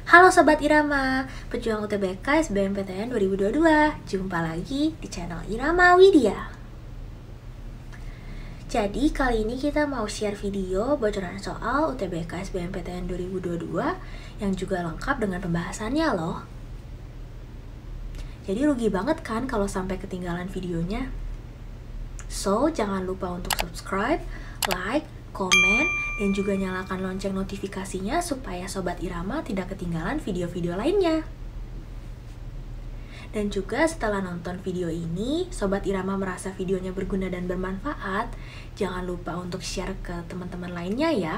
Halo Sobat Irama, pejuang UTBK SBMPTN 2022. Jumpa lagi di channel Irama Widya. Jadi kali ini kita mau share video bocoran soal UTBK SBMPTN 2022 yang juga lengkap dengan pembahasannya loh. Jadi rugi banget kan kalau sampai ketinggalan videonya. So, jangan lupa untuk subscribe, like, komen, dan juga nyalakan lonceng notifikasinya supaya Sobat Irama tidak ketinggalan video-video lainnya. Dan juga setelah nonton video ini, Sobat Irama merasa videonya berguna dan bermanfaat, jangan lupa untuk share ke teman-teman lainnya ya.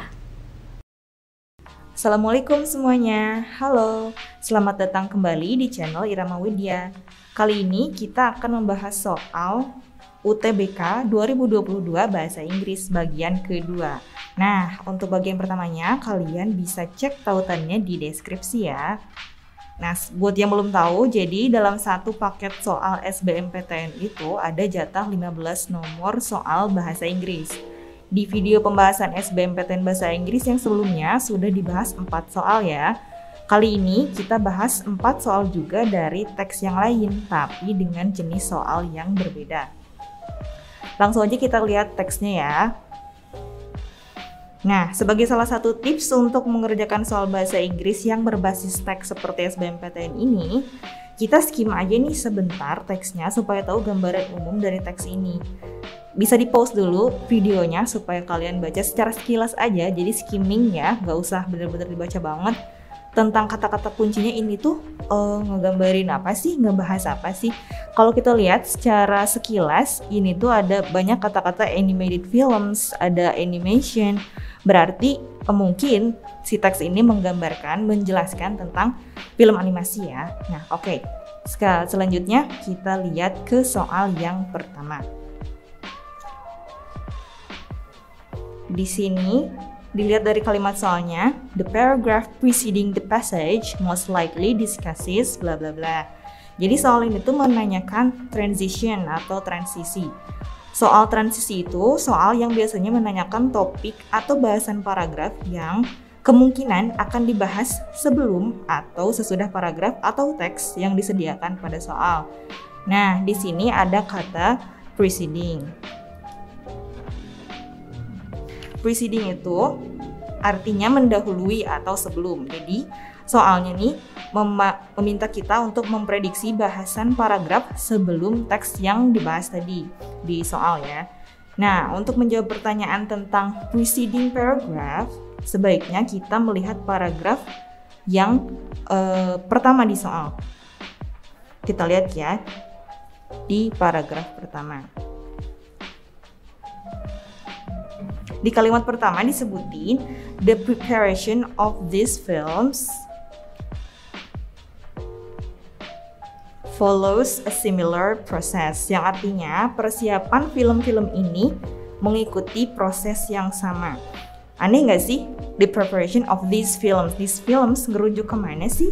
Assalamualaikum semuanya, halo, selamat datang kembali di channel Irama Widya. Kali ini kita akan membahas soal UTBK 2022 Bahasa Inggris bagian kedua. Nah, untuk bagian pertamanya kalian bisa cek tautannya di deskripsi ya. Nah, buat yang belum tahu, jadi dalam satu paket soal SBMPTN itu ada jatah 15 nomor soal bahasa Inggris. Di video pembahasan SBMPTN Bahasa Inggris yang sebelumnya sudah dibahas 4 soal ya. Kali ini kita bahas 4 soal juga dari teks yang lain, tapi dengan jenis soal yang berbeda. Langsung aja kita lihat teksnya ya. Nah, sebagai salah satu tips untuk mengerjakan soal bahasa Inggris yang berbasis teks seperti SBMPTN ini, kita skim aja nih sebentar teksnya supaya tahu gambaran umum dari teks ini. Bisa di pause dulu videonya supaya kalian baca secara sekilas aja, jadi skimming ya, gak usah bener-bener dibaca banget. Tentang kata-kata kuncinya ini tuh ngegambarin apa sih, ngebahas apa sih. Kalau kita lihat secara sekilas, ini tuh ada banyak kata-kata animated films, ada animation. Berarti mungkin si teks ini menggambarkan, menjelaskan tentang film animasi ya. Nah oke, selanjutnya kita lihat ke soal yang pertama. Di sini dilihat dari kalimat soalnya, the paragraph preceding the passage most likely discusses bla bla bla. Jadi soal ini tuh menanyakan transition atau transisi. Soal transisi itu soal yang biasanya menanyakan topik atau bahasan paragraf yang kemungkinan akan dibahas sebelum atau sesudah paragraf atau teks yang disediakan pada soal. Nah, di sini ada kata preceding. Preceding itu artinya mendahului atau sebelum. Jadi soalnya nih meminta kita untuk memprediksi bahasan paragraf sebelum teks yang dibahas tadi di soal ya. Nah, untuk menjawab pertanyaan tentang preceding paragraph, sebaiknya kita melihat paragraf yang pertama di soal. Kita lihat ya di paragraf pertama. Di kalimat pertama disebutin the preparation of these films follows a similar process, yang artinya persiapan film-film ini mengikuti proses yang sama. Aneh nggak sih? The preparation of these films ngerujuk kemana sih?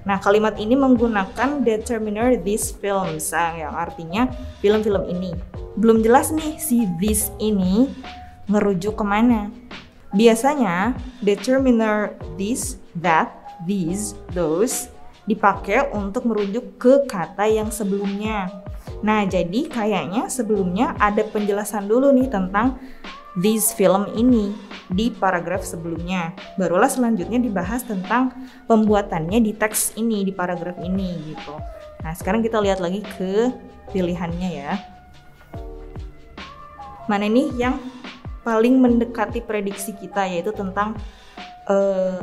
Nah, kalimat ini menggunakan determiner these films, yang artinya film-film ini. Belum jelas nih si this ini ngerujuk kemana. Biasanya determiner this, that, these, those dipakai untuk merujuk ke kata yang sebelumnya. Nah, jadi kayaknya sebelumnya ada penjelasan dulu nih tentang this film ini di paragraf sebelumnya. Barulah selanjutnya dibahas tentang pembuatannya di teks ini, di paragraf ini gitu. Nah, sekarang kita lihat lagi ke pilihannya ya. Mana nih yang paling mendekati prediksi kita, yaitu tentang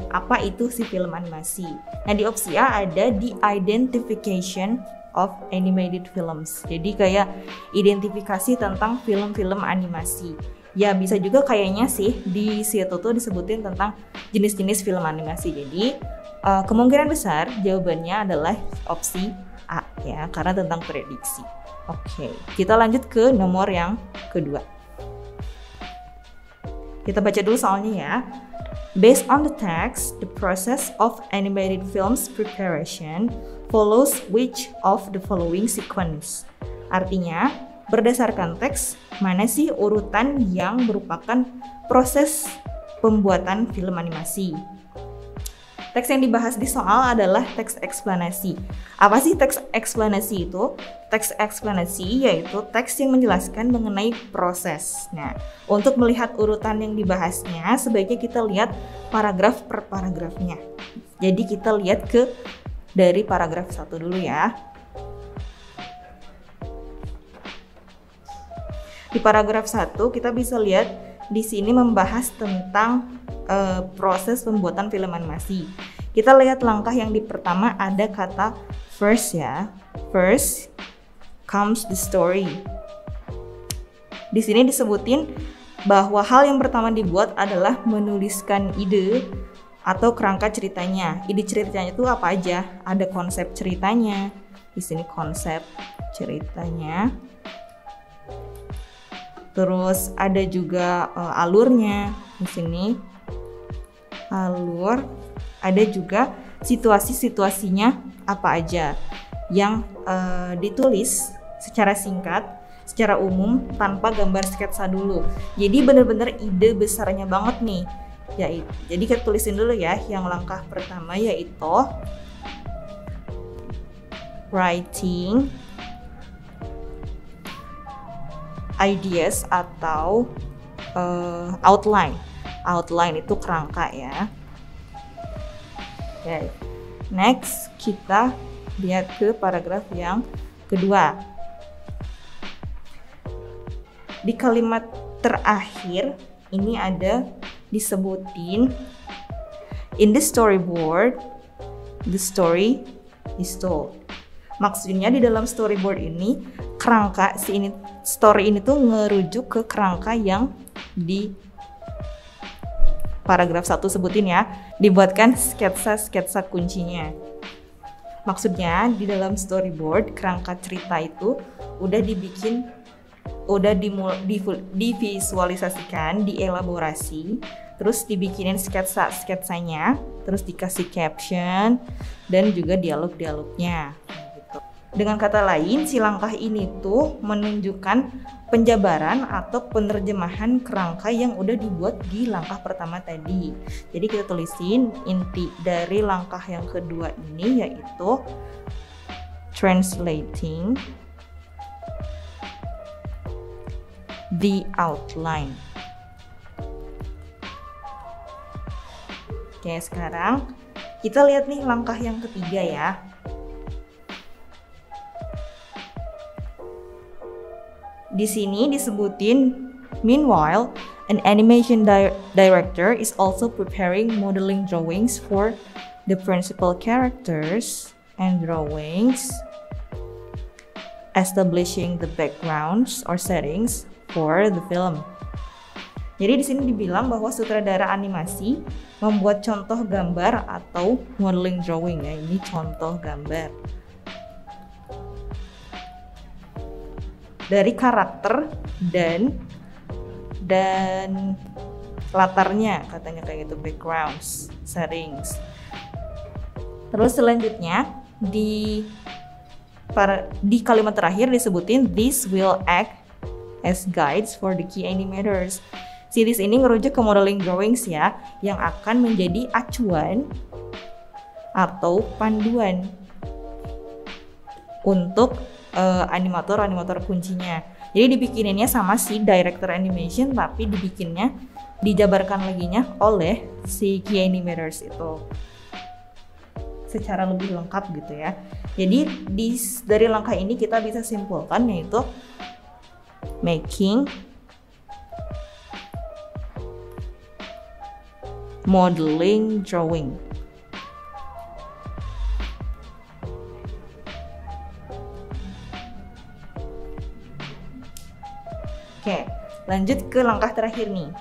apa itu si film animasi. Nah, di opsi A ada the identification of animated films. Jadi kayak identifikasi tentang film-film animasi. Ya, bisa juga kayaknya sih di situ tuh disebutin tentang jenis-jenis film animasi. Jadi kemungkinan besar jawabannya adalah opsi A ya, karena tentang prediksi. Oke, kita lanjut ke nomor yang kedua. Kita baca dulu soalnya ya. Based on the text, the process of animated films preparation follows which of the following sequence. Artinya, berdasarkan teks, mana sih urutan yang merupakan proses pembuatan film animasi? Teks yang dibahas di soal adalah teks eksplanasi. Apa sih teks eksplanasi itu? Teks eksplanasi yaitu teks yang menjelaskan mengenai proses. Nah, untuk melihat urutan yang dibahasnya, sebaiknya kita lihat paragraf per paragrafnya. Jadi kita lihat dari paragraf 1 dulu ya. Di paragraf 1 kita bisa lihat di sini membahas tentang proses pembuatan film animasi. Kita lihat langkah yang pertama ada kata first ya. First comes the story. Di sini disebutin bahwa hal yang pertama dibuat adalah menuliskan ide atau kerangka ceritanya. Ide ceritanya itu apa aja? Ada konsep ceritanya. Di sini konsep ceritanya. Terus ada juga alurnya di sini. Alur. Ada juga situasi-situasinya apa aja yang ditulis secara singkat, secara umum tanpa gambar sketsa dulu. Jadi benar-benar ide besarnya banget nih. Jadi kita tulisin dulu ya. Yang langkah pertama yaitu writing ideas atau outline. Outline itu kerangka ya. Okay. Next kita lihat ke paragraf yang kedua. Di kalimat terakhir ini ada disebutin in the storyboard the story is told. Maksudnya di dalam storyboard ini kerangka story ini tuh ngerujuk ke kerangka yang di paragraf 1 sebutin ya, dibuatkan sketsa-sketsa kuncinya. Maksudnya di dalam storyboard kerangka cerita itu udah divisualisasikan, dielaborasi, terus dibikinin sketsanya, terus dikasih caption dan juga dialog-dialognya. Gitu. Dengan kata lain, si langkah ini tuh menunjukkan penjabaran atau penerjemahan kerangka yang udah dibuat di langkah pertama tadi. Jadi kita tulisin inti dari langkah yang kedua ini yaitu translating the outline. Oke, sekarang kita lihat nih langkah yang ketiga ya. Di sini disebutin, meanwhile, an animation director is also preparing modeling drawings for the principal characters and drawings, establishing the backgrounds or settings for the film. Jadi di sini dibilang bahwa sutradara animasi membuat contoh gambar atau modeling drawing ya. Ini contoh gambar dari karakter dan latarnya, katanya kayak gitu, backgrounds, settings. Terus selanjutnya di kalimat terakhir disebutin this will act as guides for the key animators. Series ini ngerujuk ke modeling drawings ya, yang akan menjadi acuan atau panduan untuk animator kuncinya. Jadi dibikininnya sama si director animation, tapi dijabarkan laginya oleh si key animators itu secara lebih lengkap gitu ya. Jadi dari langkah ini kita bisa simpulkan yaitu making modeling drawing. Oke, lanjut ke langkah terakhir nih.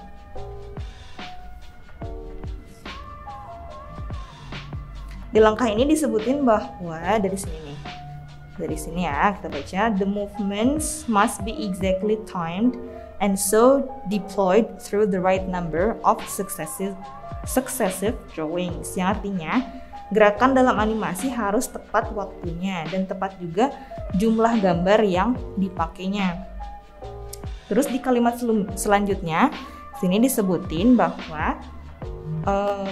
Di langkah ini disebutin bahwa dari sini ya kita baca, the movements must be exactly timed and so deployed through the right number of successive drawings. Yang artinya gerakan dalam animasi harus tepat waktunya dan tepat juga jumlah gambar yang dipakainya. Terus di kalimat selanjutnya sini disebutin bahwa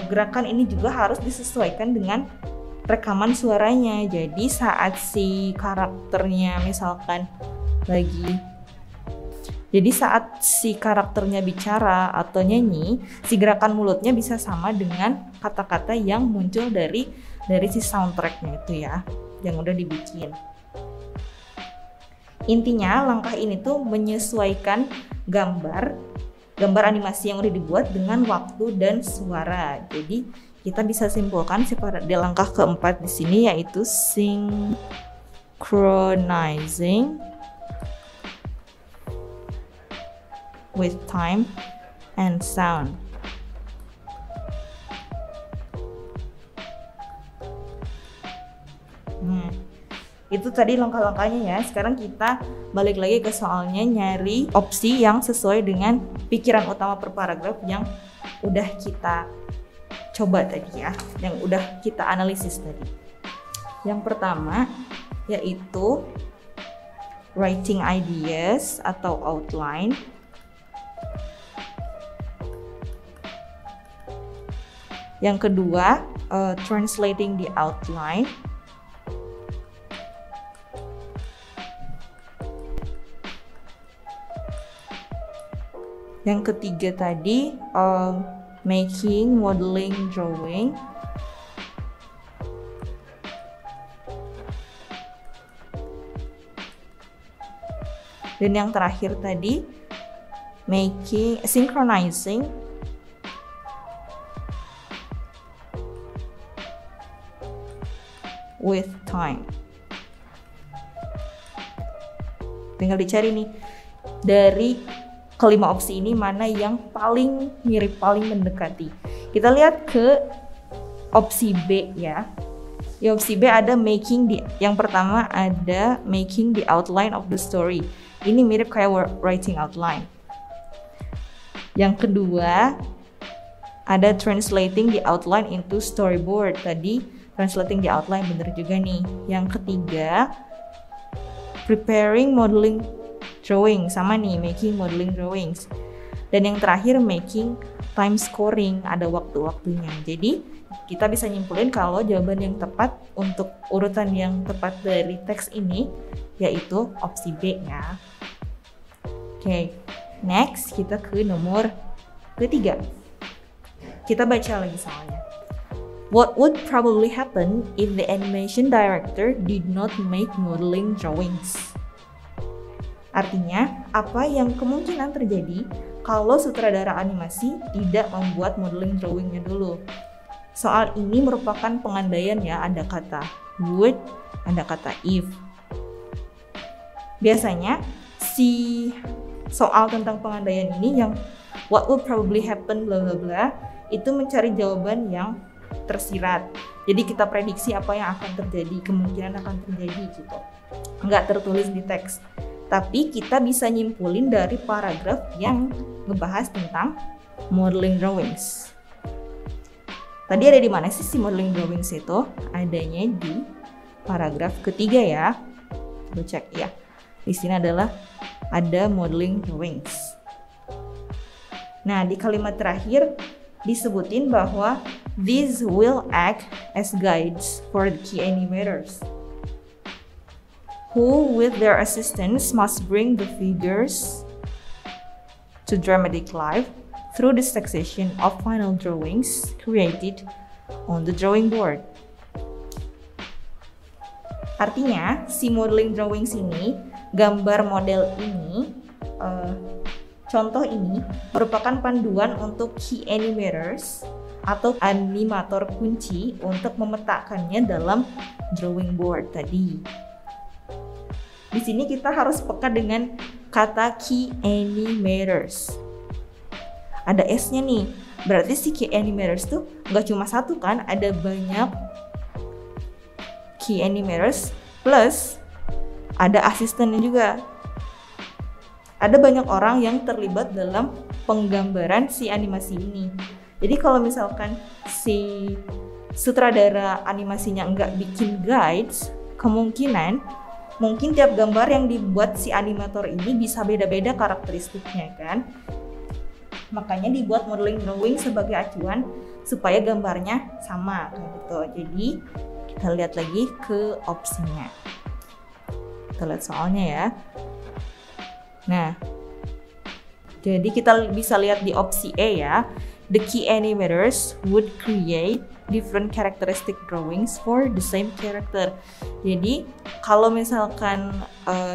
gerakan ini juga harus disesuaikan dengan rekaman suaranya. Jadi saat si karakternya misalkan saat si karakternya bicara atau nyanyi, si gerakan mulutnya bisa sama dengan kata-kata yang muncul dari si soundtracknya itu ya, yang udah dibikin. Intinya langkah ini tuh menyesuaikan gambar animasi yang udah dibuat dengan waktu dan suara. Jadi kita bisa simpulkan di langkah keempat di sini yaitu synchronizing with time and sound. Itu tadi langkah-langkahnya ya. Sekarang kita balik lagi ke soalnya, nyari opsi yang sesuai dengan pikiran utama per paragraf yang udah kita coba tadi ya, yang udah kita analisis tadi. Yang pertama yaitu writing ideas atau outline. Yang kedua, translating the outline. Yang ketiga tadi, making modeling drawing. Dan yang terakhir tadi, synchronizing with time. Tinggal dicari nih dari kelima opsi ini mana yang paling mirip, paling mendekati. Kita lihat ke opsi B ya. Di opsi B ada yang pertama ada making the outline of the story. Ini mirip kayak writing outline. Yang kedua ada translating the outline into storyboard. Tadi translating the outline bener juga nih. Yang ketiga preparing modeling drawing, sama nih making modeling drawings. Dan yang terakhir making time scoring, ada waktu-waktunya. Jadi kita bisa nyimpulin kalau jawaban yang tepat untuk urutan yang tepat dari teks ini yaitu opsi B ya. Oke, next kita ke nomor ketiga. Kita baca lagi soalnya. What would probably happen if the animation director did not make modeling drawings? Artinya, apa yang kemungkinan terjadi kalau sutradara animasi tidak membuat modeling drawingnya dulu? Soal ini merupakan pengandaian ya, ada kata would, ada kata if. Biasanya, si soal tentang pengandaian ini yang what would probably happen bla bla bla, itu mencari jawaban yang tersirat. Jadi kita prediksi apa yang akan terjadi, kemungkinan akan terjadi gitu. Nggak tertulis di teks. Tapi kita bisa nyimpulin dari paragraf yang ngebahas tentang modeling drawings. Tadi ada di mana sih si modeling drawings itu? Adanya di paragraf ketiga ya. Coba cek ya. Di sini adalah ada modeling drawings. Nah, di kalimat terakhir disebutin bahwa these will act as guides for the key animators, who with their assistance must bring the figures to dramatic life through the succession of final drawings created on the drawing board. Artinya, si modeling drawings ini, gambar model ini, contoh ini merupakan panduan untuk key animators atau animator kunci untuk memetakannya dalam drawing board tadi. Di sini kita harus peka dengan kata key animators. Ada S-nya nih. Berarti si key animators tuh nggak cuma satu kan, ada banyak key animators plus ada asistennya juga. Ada banyak orang yang terlibat dalam penggambaran si animasi ini. Jadi kalau misalkan si sutradara animasinya nggak bikin guides, mungkin tiap gambar yang dibuat si animator ini bisa beda-beda karakteristiknya kan. Makanya dibuat modeling drawing sebagai acuan supaya gambarnya sama kayak gitu. Jadi kita lihat lagi ke opsinya. Kita lihat soalnya ya. Nah, jadi kita bisa lihat di opsi E ya. The key animators would create different characteristic drawings for the same character. Jadi kalau misalkan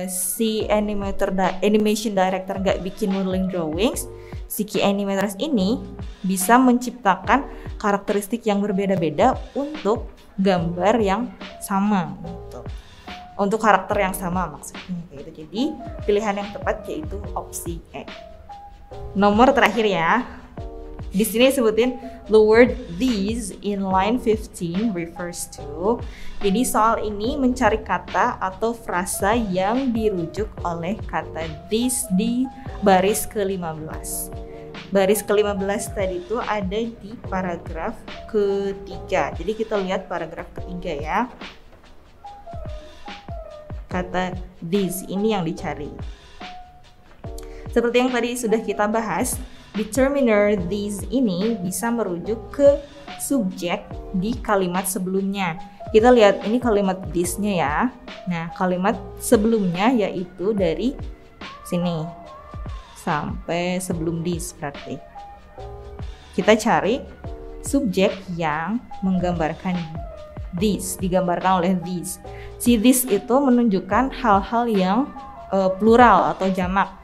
si animation director nggak bikin modeling drawings, si key animators ini bisa menciptakan karakteristik yang berbeda-beda untuk gambar yang sama gitu. Untuk karakter yang sama maksudnya gitu. Jadi pilihan yang tepat yaitu opsi E. Nomor terakhir ya. Di sini sebutin the word these in line 15 refers to. Jadi soal ini mencari kata atau frasa yang dirujuk oleh kata this di baris ke-15. Baris ke-15 tadi itu ada di paragraf ketiga. Jadi kita lihat paragraf ketiga ya. Kata this ini yang dicari. Seperti yang tadi sudah kita bahas, determiner these ini bisa merujuk ke subjek di kalimat sebelumnya. Kita lihat ini kalimat this-nya ya. Nah, kalimat sebelumnya yaitu dari sini sampai sebelum this berarti. Kita cari subjek yang menggambarkan this, digambarkan oleh this. Si this itu menunjukkan hal-hal yang plural atau jamak.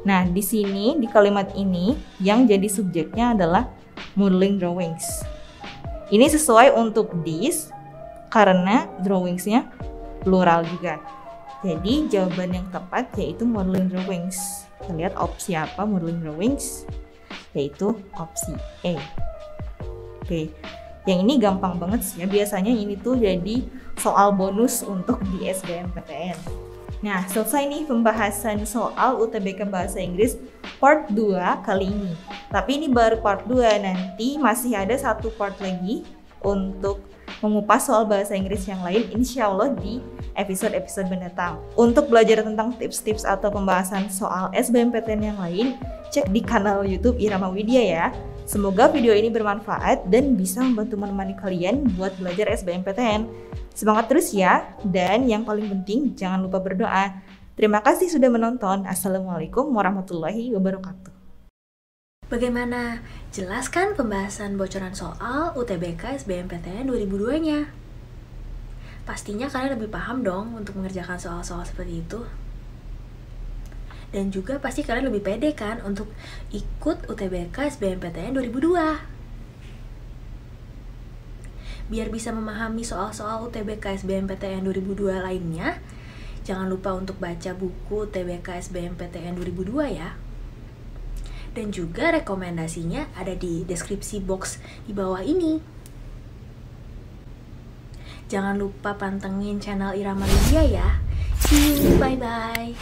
Nah, di sini di kalimat ini yang jadi subjeknya adalah modeling drawings. Ini sesuai untuk this karena drawingsnya plural juga. Jadi jawaban yang tepat yaitu modeling drawings. Kita lihat opsi apa modeling drawings, yaitu opsi E. Oke, yang ini gampang banget sih ya. Biasanya ini tuh jadi soal bonus untuk di SBMPTN. Nah, selesai nih pembahasan soal UTBK Bahasa Inggris part 2 kali ini. Tapi ini baru part 2, nanti masih ada satu part lagi untuk mengupas soal bahasa Inggris yang lain, insya Allah di episode-episode mendatang. Untuk belajar tentang tips-tips atau pembahasan soal SBMPTN yang lain, cek di kanal YouTube Irama Widya ya. Semoga video ini bermanfaat dan bisa membantu menemani kalian buat belajar SBMPTN. Semangat terus ya, dan yang paling penting jangan lupa berdoa. Terima kasih sudah menonton. Assalamualaikum warahmatullahi wabarakatuh. Bagaimana? Jelas kan pembahasan bocoran soal UTBK SBMPTN 2002-nya? Pastinya kalian lebih paham dong untuk mengerjakan soal-soal seperti itu. Dan juga pasti kalian lebih pede kan untuk ikut UTBK SBMPTN 2002. Biar bisa memahami soal-soal UTBK SBMPTN 2002 lainnya, jangan lupa untuk baca buku UTBK SBMPTN 2002 ya. Dan juga rekomendasinya ada di deskripsi box di bawah ini. Jangan lupa pantengin channel Irama Widya ya. See you, bye-bye.